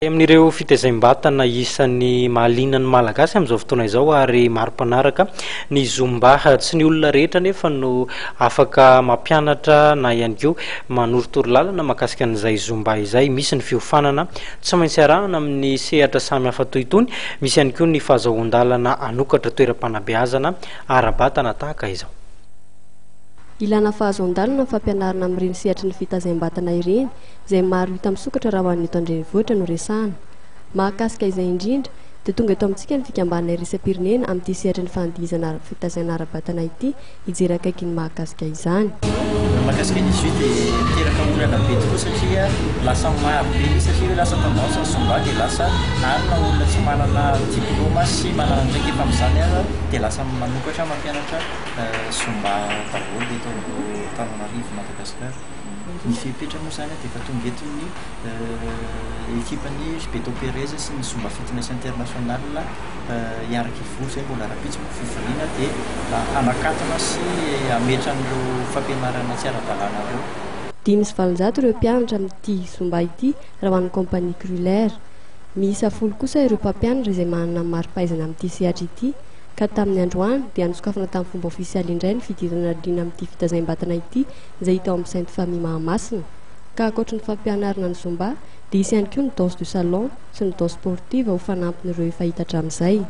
Amin'ireo fitaizam-batana isan'ny mahaliana ny malagasy amin'izao fotoana izao ary maro mpanaraka ny zumba. Tsy ny olona rehetra nefa no afaka mampianatra na ihany koa manorotoro lalana mahakasika an'izay zumba izay. Misy ny fiofanana tsy maintsy arahana amin'ny sehatra samy hafa toy itony. Misy ihany koa ny fahazoan-dalana anokatra toeram-panabeazana ara-batana tahaka izao. Ilana fahazoan-dalana ny fampianarana amin'ireny sehatry ny fitaizam-batana ireny izay maro hita misokatra raha ho an'ny eto andrenivohitra no resahana. Mahakasika izay indrindra dia tonga eto amintsika ny fikambanana iraisam-pirenena amin'ity sehatry ny fanadihizana fitaizana ara-batana ity hijery akaiky ny mahakasika izany. Mahakasika izy io dia miteraka olana be tokoa satria lasa maro be satria lasa tendance ny zumba dia lasa arina olona tsy manana diplôma sy manana ndraiky efa amin'izany ara dia lasa manokatra mampianatra zumba daholo eto Antananarivo Madagasikara. Ny fepetra moa zany dia efa tonga eto ny ekipan'ny Beto Perez sy ny Zumba Fitness International hiaraka ivory izay mbola rapitsy fivoriana dia hanakatana sy hametra an'ireo fampianarana tsy ara-dalàna ireo. 5,7 ireo mpianatra amin'ity zumba ity raha ho an'ny compagnie Cruller. Miisa 10 kosa ireo mpampianatra izay manana mari-pahaizana amin'ity sehatra ity. Ka tamin'ny androany dia nisokafana tamin'ny fomba ofisialy indray ny fidirana liana amin'ity fitaizam-batana ity izay hita ao amin'ny Sainte Famille Mahamasina. Ka ankoatra ny fampianarana ny zumba dia isy ihany koa ny danse du salon sy ny danse sportive ho fanampin'ireo efa hita hatramin'izay.